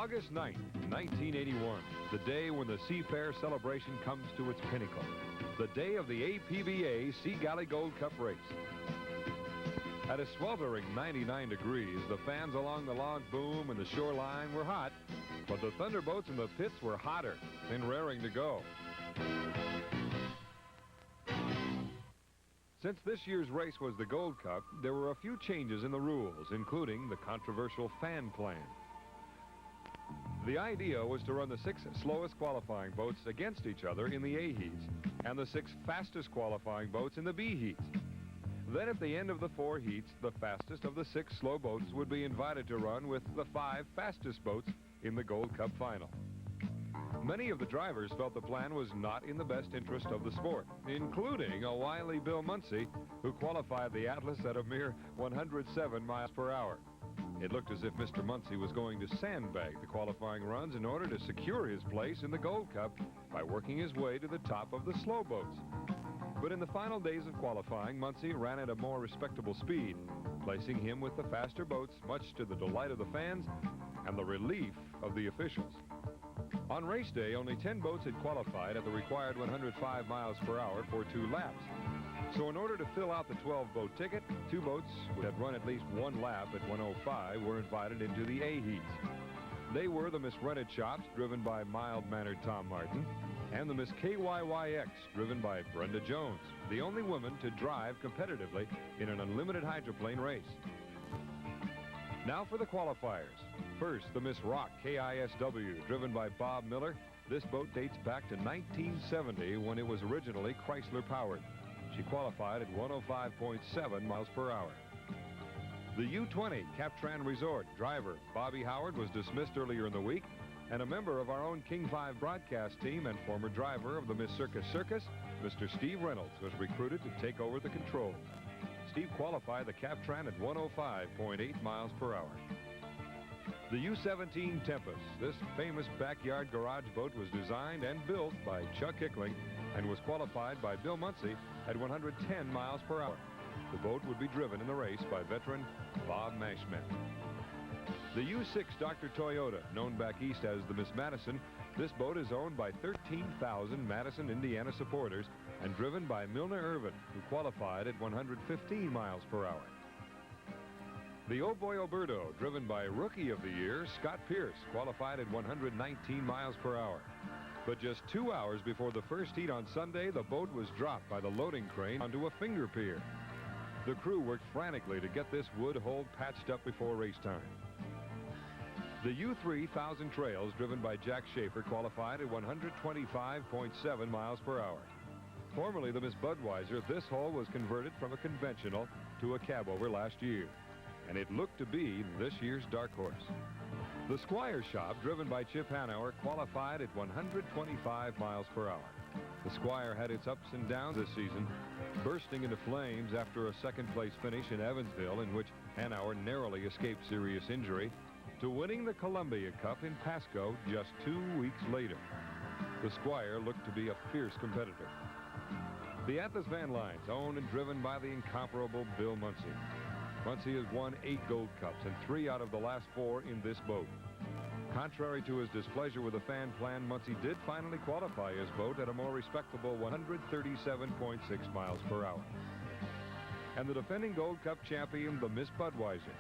August 9th, 1981, the day when the Seafair celebration comes to its pinnacle. The day of the APBA Sea Galley Gold Cup race. At a sweltering 99 degrees, the fans along the log boom and the shoreline were hot, but the thunderboats in the pits were hotter and raring to go. Since this year's race was the Gold Cup, there were a few changes in the rules, including the controversial fan plan. The idea was to run the 6 slowest qualifying boats against each other in the A heats and the 6 fastest qualifying boats in the B heats. Then at the end of the 4 heats, the fastest of the 6 slow boats would be invited to run with the 5 fastest boats in the Gold Cup final. Many of the drivers felt the plan was not in the best interest of the sport, including a wily Bill Munsey, who qualified the Atlas at a mere 107 miles per hour. It looked as if Mr. Munsey was going to sandbag the qualifying runs in order to secure his place in the Gold Cup by working his way to the top of the slow boats. But in the final days of qualifying, Munsey ran at a more respectable speed, placing him with the faster boats, much to the delight of the fans and the relief of the officials. On race day, only 10 boats had qualified at the required 105 miles per hour for 2 laps. So in order to fill out the 12-boat ticket, 2 boats that had run at least 1 lap at 105 were invited into the A heats. They were the Miss Rented Chops, driven by mild-mannered Tom Martin, and the Miss KYYX, driven by Brenda Jones, the only woman to drive competitively in an unlimited hydroplane race. Now for the qualifiers. First, the Miss Rock KISW, driven by Bob Miller. This boat dates back to 1970 when it was originally Chrysler-powered. She qualified at 105.7 miles per hour. The U-20 Captran Resort driver Bobby Howard was dismissed earlier in the week, and a member of our own King 5 broadcast team and former driver of the Miss Circus Circus, Mr. Steve Reynolds, was recruited to take over the controls. Steve qualified the Captran at 105.8 miles per hour. The U-17 Tempest, this famous backyard garage boat, was designed and built by Chuck Hickling and was qualified by Bill Munsey at 110 miles per hour. The boat would be driven in the race by veteran Bob Mashmet. The U-6 Dr. Toyota, known back east as the Miss Madison, this boat is owned by 13,000 Madison, Indiana supporters and driven by Milner Irvin, who qualified at 115 miles per hour. The Oh Boy Alberto, driven by Rookie of the Year Scott Pierce, qualified at 119 miles per hour. But just 2 hours before the first heat on Sunday, the boat was dropped by the loading crane onto a finger pier. The crew worked frantically to get this wood hole patched up before race time. The U-3 Thousand Trails, driven by Jack Schaefer, qualified at 125.7 miles per hour. Formerly the Miss Budweiser, this hull was converted from a conventional to a cab-over last year, and it looked to be this year's dark horse. The Squire Shop, driven by Chip Hanauer, qualified at 125 miles per hour. The Squire had its ups and downs this season, bursting into flames after a second-place finish in Evansville, in which Hanauer narrowly escaped serious injury, to winning the Columbia Cup in Pasco just 2 weeks later. The Squire looked to be a fierce competitor. The Atlas Van Lines, owned and driven by the incomparable Bill Munsey. Munsey has won 8 Gold Cups and 3 out of the last 4 in this boat. Contrary to his displeasure with the fan plan, Munsey did finally qualify his boat at a more respectable 137.6 miles per hour. And the defending Gold Cup champion, the Miss Budweiser.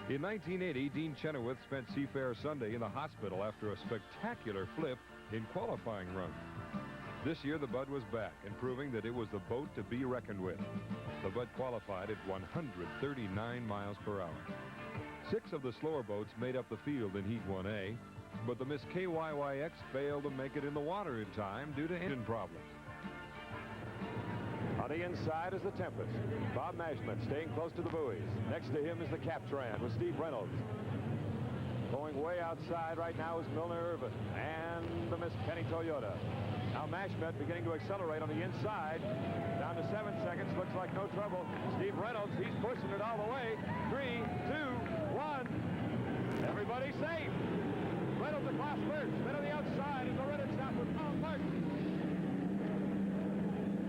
In 1980, Dean Chenoweth spent Seafair Sunday in the hospital after a spectacular flip in qualifying run. This year, the Bud was back and proving that it was the boat to be reckoned with. The Bud qualified at 139 miles per hour. 6 of the slower boats made up the field in Heat 1A, but the Miss KYYX failed to make it in the water in time due to engine problems. On the inside is the Tempest. Bob Mashmet staying close to the buoys. Next to him is the Captran with Steve Reynolds. Going way outside right now is Milner Irvin and the Miss Penny Toyota. Now Mashmet beginning to accelerate on the inside. Down to 7 seconds. Looks like no trouble. Steve Reynolds, he's pushing it all the way. 3, 2, 1. Everybody safe. Reynolds across first. Then on the outside is the Rented Chop with Tom Martin.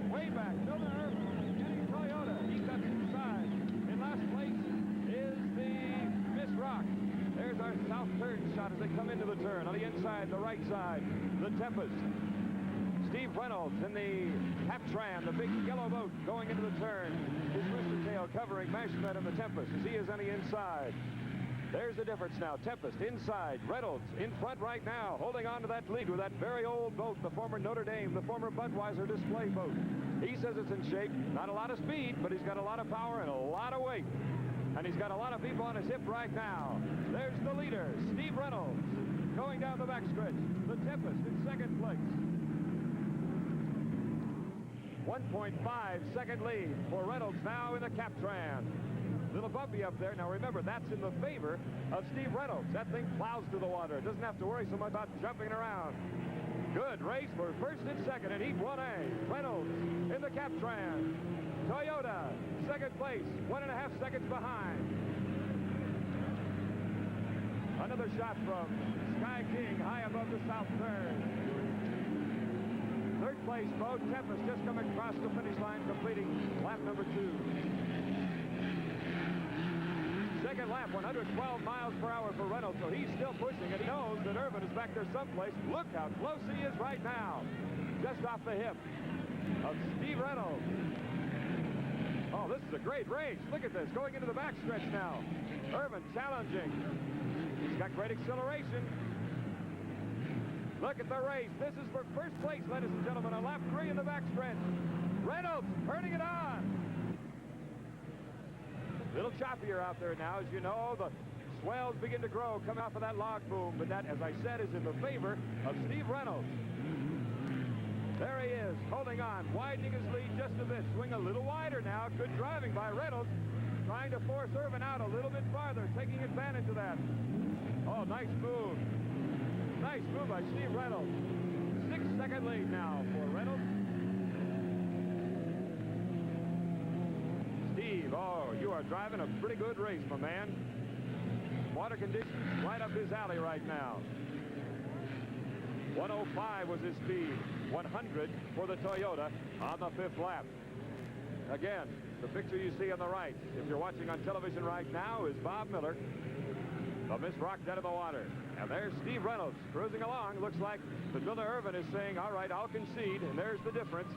Way back, Milner Irvin, Penny Toyota. He's got 2 sides. In last place is the Miss Rock. There's our South third shot as they come into the turn. On the inside, the right side, the Tempest. Steve Reynolds in the Hydroplane, the big yellow boat going into the turn. His rooster tail covering Mashmet and the Tempest as he is on the inside. There's the difference now. Tempest inside. Reynolds in front right now, holding on to that lead with that very old boat, the former Notre Dame, the former Budweiser display boat. He says it's in shape. Not a lot of speed, but he's got a lot of power and a lot of weight. And he's got a lot of people on his hip right now. There's the leader, Steve Reynolds, going down the backstretch. The Tempest in second place. 1.5-second lead for Reynolds now in the Hydroplane. Little bumpy up there. Now remember, that's in the favor of Steve Reynolds. That thing plows through the water. It doesn't have to worry so much about jumping around. Good race for first and second in Heat 1A. Reynolds in the Hydroplane. Toyota, second place, 1.5 seconds behind. Another shot from Sky King high above the south third. Third place boat, Tempest, just coming across the finish line, completing lap number 2. Second lap, 112 miles per hour for Reynolds, so he's still pushing, and he knows that Irvin is back there someplace. Look how close he is right now, just off the hip of Steve Reynolds. Oh, this is a great race. Look at this, going into the backstretch now. Irvin challenging. He's got great acceleration. Look at the race. This is for first place, ladies and gentlemen, on lap 3 in the backstretch. Reynolds turning it on. A little choppier out there now. As you know, the swells begin to grow coming off of that log boom, but that, as I said, is in the favor of Steve Reynolds. There he is, holding on, widening his lead just a bit. Swing a little wider now. Good driving by Reynolds, trying to force Irvin out a little bit farther, taking advantage of that. Oh, nice move. Nice move by Steve Reynolds. 6-second lead now for Reynolds. Steve, oh, you are driving a pretty good race, my man. Water conditions right up his alley right now. 105 was his speed. 100 for the Toyota on the 5th lap. Again, the picture you see on the right, if you're watching on television right now, is Bob Miller. The Miss Rock dead in the water. And there's Steve Reynolds cruising along. Looks like that Miller Irvin is saying, all right, I'll concede. And there's the difference.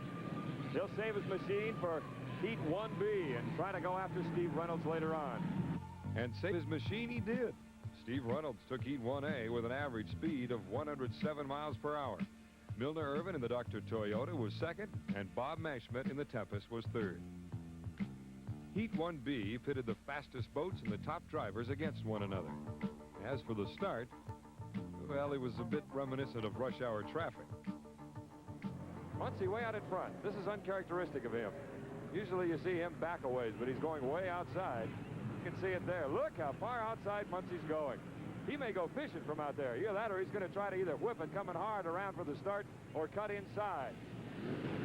He'll save his machine for Heat 1B and try to go after Steve Reynolds later on. And save his machine he did. Steve Reynolds took Heat 1A with an average speed of 107 miles per hour. Milner Irvin in the Dr. Toyota was second, and Bob Mashmet in the Tempest was third. Heat 1B pitted the fastest boats and the top drivers against one another. As for the start, well, it was a bit reminiscent of rush hour traffic. Muncie way out in front. This is uncharacteristic of him. Usually you see him back a ways, but he's going way outside. You can see it there. Look how far outside Muncie's going. He may go fishing from out there. Either that or he's going to try to either whip it coming hard around for the start or cut inside.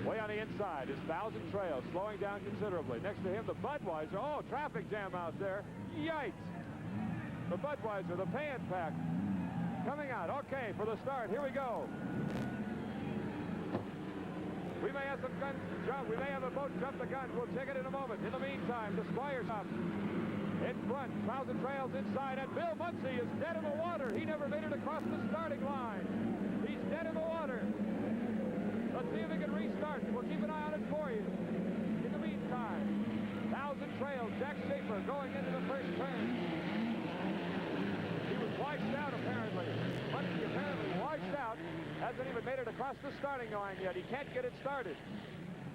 Way on the inside is Thousand Trails, slowing down considerably. Next to him, the Budweiser. Oh, traffic jam out there. Yikes. The Budweiser, the Pan Pack, coming out. Okay, for the start. Here we go. We may have some guns jump. We may have a boat jump the gun. We'll check it in a moment. In the meantime, the Squire's up. In front, Thousand Trails inside, and Bill Muncie is dead in the water. He never made it across the starting line. He's dead in the water. Let's see if he can restart. We'll keep an eye on it for you. In the meantime, Thousand Trails, Jack Seafair going into the first turn. He was washed out, apparently. Muncie apparently washed out. Hasn't even made it across the starting line yet. He can't get it started.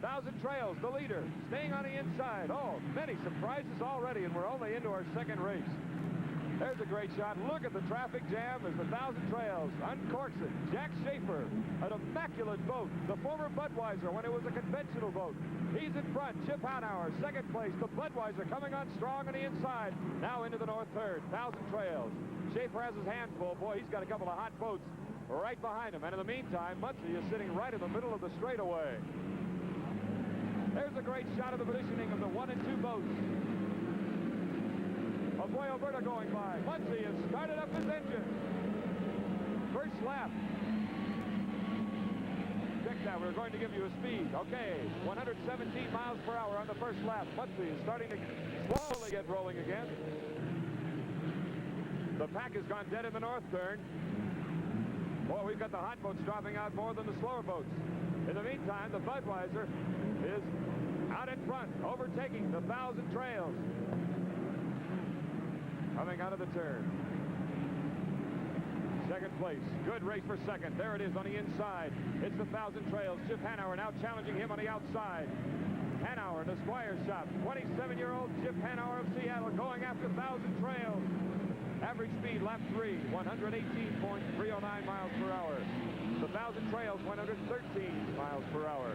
Thousand Trails, the leader, staying on the inside. Oh, many surprises already, and we're only into our second race. There's a great shot. Look at the traffic jam as the Thousand Trails uncorks it. Jack Seafair, an immaculate boat. The former Budweiser when it was a conventional boat. He's in front. Chip Hanauer, second place. The Budweiser coming on strong on the inside. Now into the north third. Thousand Trails. Seafair has his hands full. Boy, he's got a couple of hot boats right behind him. And in the meantime, Muncie is sitting right in the middle of the straightaway. There's a great shot of the positioning of the 1 and 2 boats. Oh boy, Alberta going by. Muncie has started up his engine. First lap. Check that, we're going to give you a speed. Okay, 117 miles per hour on the first lap. Muncie is starting to slowly get rolling again. The pack has gone dead in the north turn. Boy, we've got the hot boats dropping out more than the slower boats. In the meantime, the Budweiser is out in front, overtaking the 1,000 Trails. Coming out of the turn. Second place. Good race for second. There it is on the inside. It's the 1,000 Trails. Chip Hanauer now challenging him on the outside. Hanauer, the Squire shop. 27-year-old Chip Hanauer of Seattle going after 1,000 Trails. Average speed, lap 3, 118.309 miles per hour. The 1,000 Trails, 113 miles per hour.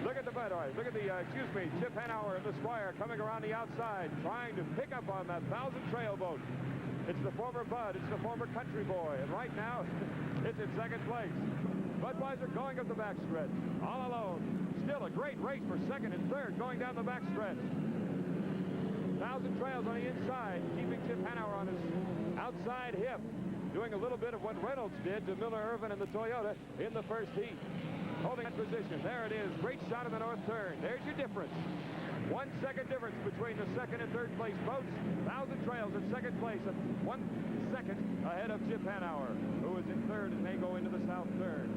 Look at the Budweiser. Look at the, Chip Hanauer and the Squire coming around the outside, trying to pick up on that 1,000 Trail boat. It's the former Bud. It's the former Country Boy. And right now, it's in second place. Budweiser going up the backstretch, all alone. Still a great race for second and third going down the backstretch. 1,000 Trails on the inside, keeping Chip Hanauer on his outside hip, doing a little bit of what Reynolds did to Milner Irvin and the Toyota in the first heat. Holding that position. There it is. Great shot in the north turn. There's your difference. 1 second difference between the second and third place boats. 1,000 Trails in second place at 1 second ahead of Chip Hanauer, who is in third and may go into the south turn.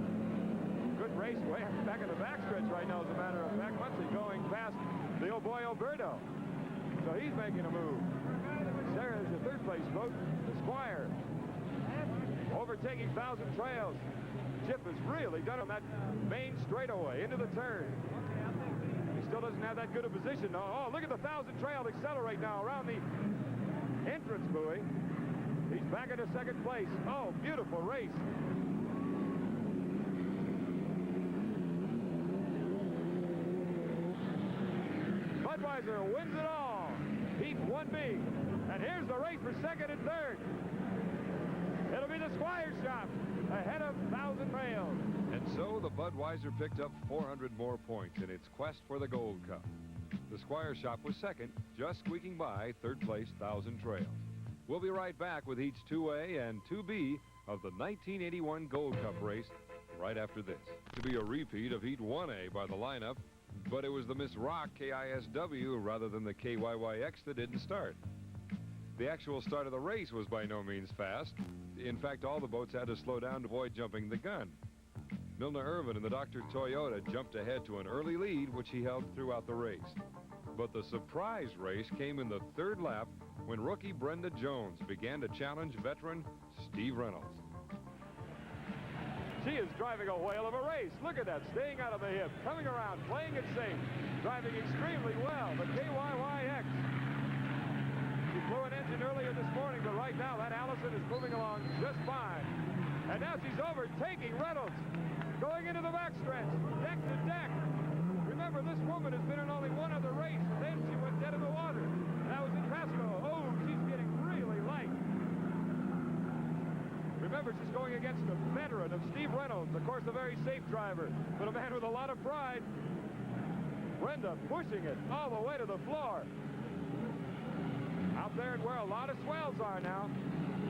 Good race way back in the backstretch right now, as a matter of fact. Muncie going past the old boy Alberto. So he's making a move. There is the third place boat, the Squire. Overtaking 1,000 Trails. Chip has really done on that main straightaway into the turn. He still doesn't have that good a position. Oh, look at the 1,000 Trail accelerate now around the entrance buoy. He's back into second place. Oh, beautiful race. Budweiser wins it all. Heat 1B. And here's the race for second and third. It'll be the Squire shop ahead of 1,000 Trails. And so the Budweiser picked up 400 more points in its quest for the Gold Cup. The Squire shop was second, just squeaking by third place 1,000 Trails. We'll be right back with heats 2A and 2B of the 1981 Gold Cup race right after this. To be a repeat of heat 1A by the lineup, but it was the Miss Rock KISW rather than the KYYX that didn't start. The actual start of the race was by no means fast. In fact, all the boats had to slow down to avoid jumping the gun. Milner Irvin in the Dr. Toyota jumped ahead to an early lead, which he held throughout the race. But the surprise race came in the third lap when rookie Brenda Jones began to challenge veteran Steve Reynolds. She is driving a whale of a race. Look at that, staying out of the hip, coming around, playing it safe, driving extremely well. The KYYX. She flew an engine earlier this morning, but right now that Allison is moving along just fine. And now she's overtaking Reynolds, going into the backstretch, deck to deck. Remember, this woman has been in only one other race, and then she went dead in the water. That was in Pasco. Oh, she's getting really light. Remember, she's going against a veteran of Steve Reynolds, of course, a very safe driver, but a man with a lot of pride. Brenda pushing it all the way to the floor. Out there and where a lot of swells are now.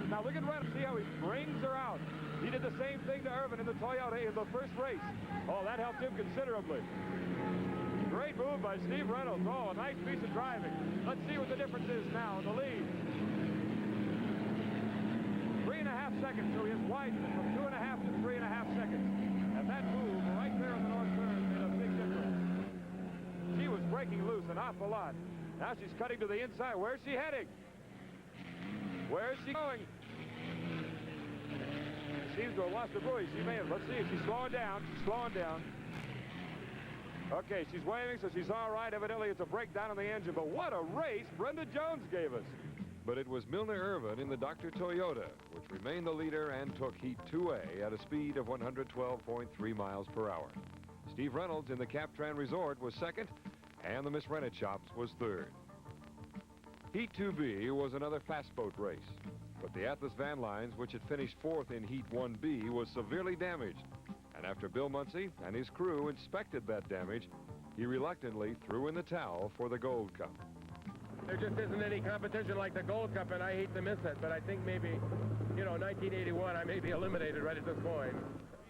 Now look at Reynolds, see how he brings her out. He did the same thing to Irvin in the Toyota in the first race. Oh, that helped him considerably. Great move by Steve Reynolds. Oh, a nice piece of driving. Let's see what the difference is now in the lead. 3.5 seconds, so he has widened it from 2.5 to 3.5 seconds. And that move right there on the north turn made a big difference. She was breaking loose an awful lot. Now she's cutting to the inside. Where's she heading? Where is she going? She seems to have lost the buoy. She may have. Let's see if she's slowing down. She's slowing down. Okay, she's waving, so she's all right. Evidently, it's a breakdown in the engine. But what a race Brenda Jones gave us. But it was Milner Irvin in the Dr. Toyota, which remained the leader and took heat 2A at a speed of 112.3 miles per hour. Steve Reynolds in the Captran Resort was second, and the Miss Rennet Shops was third. Heat 2B was another fast boat race, but the Atlas Van Lines, which had finished fourth in Heat 1B, was severely damaged. And after Bill Muncie and his crew inspected that damage, he reluctantly threw in the towel for the Gold Cup. There just isn't any competition like the Gold Cup, and I hate to miss it, but I think maybe, 1981, I may be eliminated right at this point.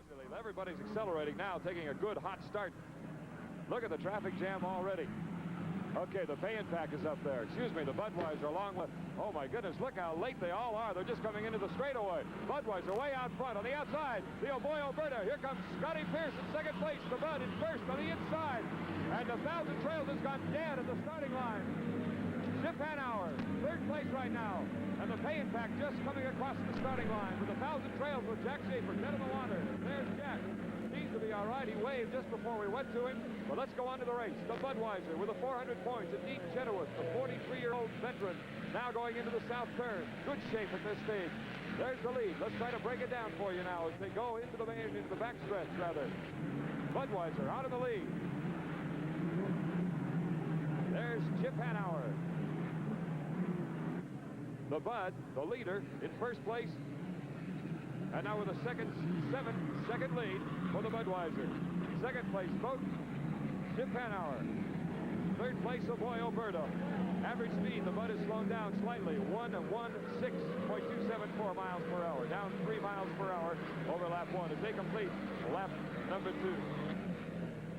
Easily, everybody's accelerating now, taking a good hot start. Look at the traffic jam already. Okay, the pay and pack is up there. Excuse me, the Budweiser along with... Oh, my goodness, look how late they all are. They're just coming into the straightaway. Budweiser way out front on the outside. The Boy Alberta. Here comes Scotty Pierce in second place. The Bud in first on the inside. And the 1,000 Trails has gone dead at the starting line. Chip Hanauer, third place right now. And the pay and pack just coming across the starting line with the 1,000 Trails with Jack Schaefer dead in the water. There's Jack. Seems to be all right. He waved just before we went to him. But let's go on to the race. The Budweiser with the 400 points. And Dean Chenoweth, the 43-year-old veteran, now going into the south turn. Good shape at this stage. There's the lead. Let's try to break it down for you now as they go into the backstretch, rather. Budweiser out in the lead. There's Chip Hanauer. The Bud, the leader, in first place. And now with a second lead for the Budweiser. Second place, boat, Chip Hanauer. Third place, Boy Alberta. Average speed, the Bud is slowed down slightly. 1:16.274 miles per hour. Down 3 miles per hour over lap 1 as they complete lap number 2.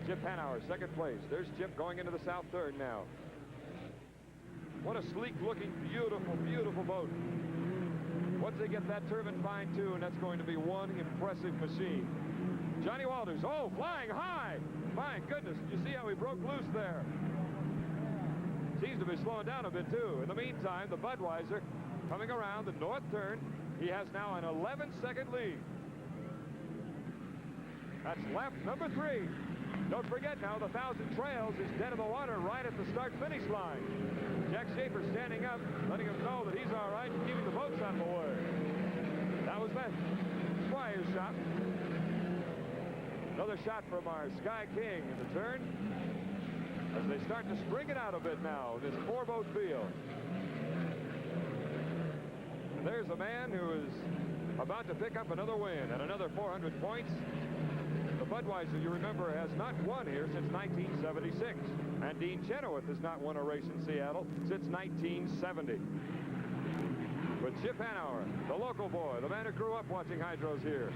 Chip Hanauer, second place. There's Chip going into the south third now. What a sleek-looking, beautiful, beautiful boat. Once they get that turbine fine-tuned, that's going to be one impressive machine. Johnny Walters, oh, flying high. My goodness, did you see how he broke loose there? Seems to be slowing down a bit, too. In the meantime, the Budweiser coming around the north turn. He has now an 11-second lead. That's lap number 3. Don't forget now, the 1,000 Trails is dead in the water right at the start-finish line. Jack Schaefer standing up, letting him know that he's all right and keeping the boats out of the way. That was that Squire's shot. Another shot from our Sky King in the turn as they start to string it out a bit now in this 4-boat field. And there's a man who is about to pick up another win and another 400 points. The Budweiser, you remember, has not won here since 1976. And Dean Chenoweth has not won a race in Seattle since 1970. But Chip Hanauer, the local boy, the man who grew up watching hydros here,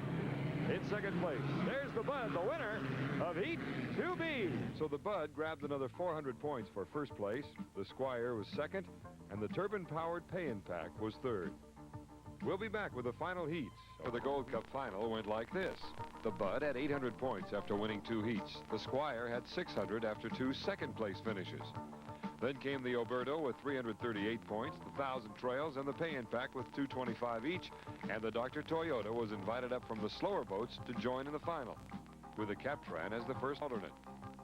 in second place. There's the Bud, the winner of Heat 2B. So the Bud grabbed another 400 points for first place. The Squire was second, and the turbine-powered pay and pack was third. We'll be back with the final heats. The Gold Cup final went like this. The Bud had 800 points after winning 2 heats. The Squire had 600 after 2 second-place finishes. Then came the Alberta with 338 points, the 1,000 Trails, and the pay and pack with 225 each. And the Dr. Toyota was invited up from the slower boats to join in the final, with the Captran as the first alternate.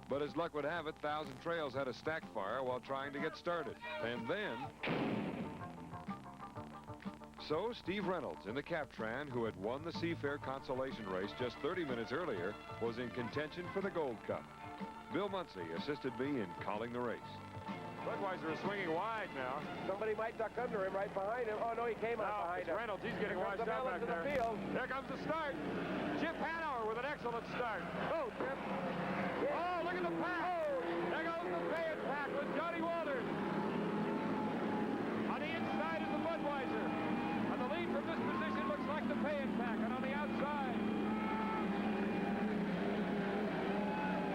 But as luck would have it, 1,000 Trails had a stack fire while trying to get started. And then... So Steve Reynolds in the Captran, who had won the Seafair consolation race just 30 minutes earlier, was in contention for the Gold Cup. Bill Munsey assisted me in calling the race. Budweiser is swinging wide now. Somebody might duck under him right behind him. Oh, no, he came out behind him. Reynolds, he's getting washed out back there. Here comes the start. Chip Hanauer with an excellent start. Oh, Chip. Yeah. Oh, look at the pack. Oh. There goes the pay and pack with Johnny Walters. On the inside is the Budweiser. And the lead from this position looks like the pay and pack. And on the outside,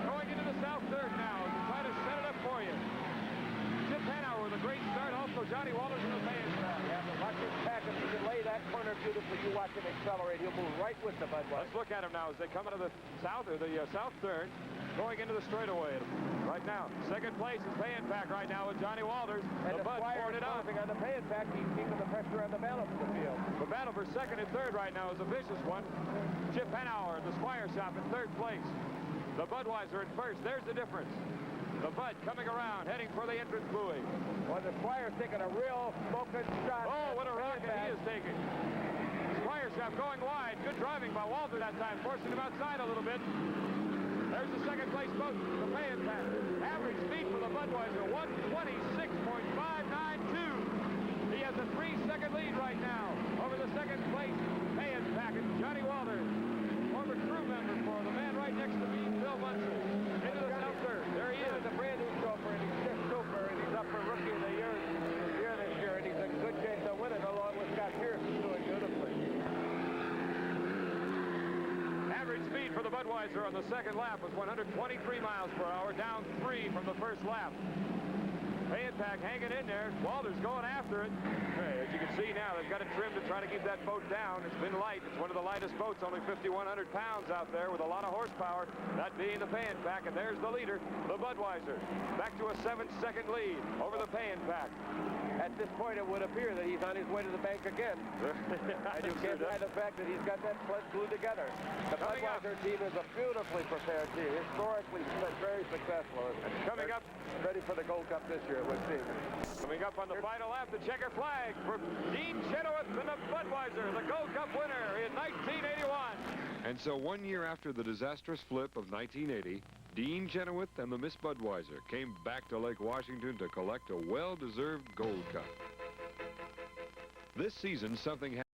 going into the south third now to try to set it up for you. Chip Hanauer with a great start. Also, Johnny Walters in the pay and pack. Yeah, but watch his pack. If he can lay that corner beautifully, you watch him accelerate. He'll move right with the Budweiser. Let's look at him now as they come into the south turn, going into the straightaway. Right now, second place is pay and pack right now with Johnny Walters. And the Bud poured it on. On the pay and pack, he's keeping the pressure on the balance of the field. The battle for second and third right now is a vicious one. Chip Hanauer, the Squire shop, in third place. The Budweiser in first. There's the difference. The Bud coming around, heading for the entrance buoy. Well, the Squire's taking a real focused shot. Oh, what a rocket he is taking. Squire shop going wide. Good driving by Walter that time, forcing him outside a little bit. There's the second place boat, the pay and pack. Average speed for the Budweiser, 1:26.592. He has a 3-second lead right now over the second place pay and pack. And Johnny Walters, former crew member for the man right next to me, Bill Munson, into the south third. There he is. He's a brand new chauffeur, and he's just super, and he's up for Rookie of the Year this year, and he's in good shape to win it along with Scott Pierce, who's doing beautifully. Average speed for the Budweiser on the second lap was 123 miles per hour, down 3 from the first lap. Fan pack hanging in there. Walter's going after it. Hey, as you can see now, they've got it trimmed to try to keep that boat down. It's been light. It's one of the lightest boats, only 5,100 pounds out there with a lot of horsepower, that being the fan pack. And there's the leader, the Budweiser, back to a 7-second lead over the fan pack. At this point, it would appear that he's on his way to the bank again. And you can't deny the fact that he's got that sled glued together. The Budweiser team is a beautifully prepared team, historically very successful. Coming up, ready for the Gold Cup this year, it would seem. Coming up on the final lap, the checker flag for Dean Chenoweth and the Budweiser, the Gold Cup winner in 1981. And so 1 year after the disastrous flip of 1980, Dean Chenoweth and the Miss Budweiser came back to Lake Washington to collect a well-deserved Gold Cup. This season, something happened.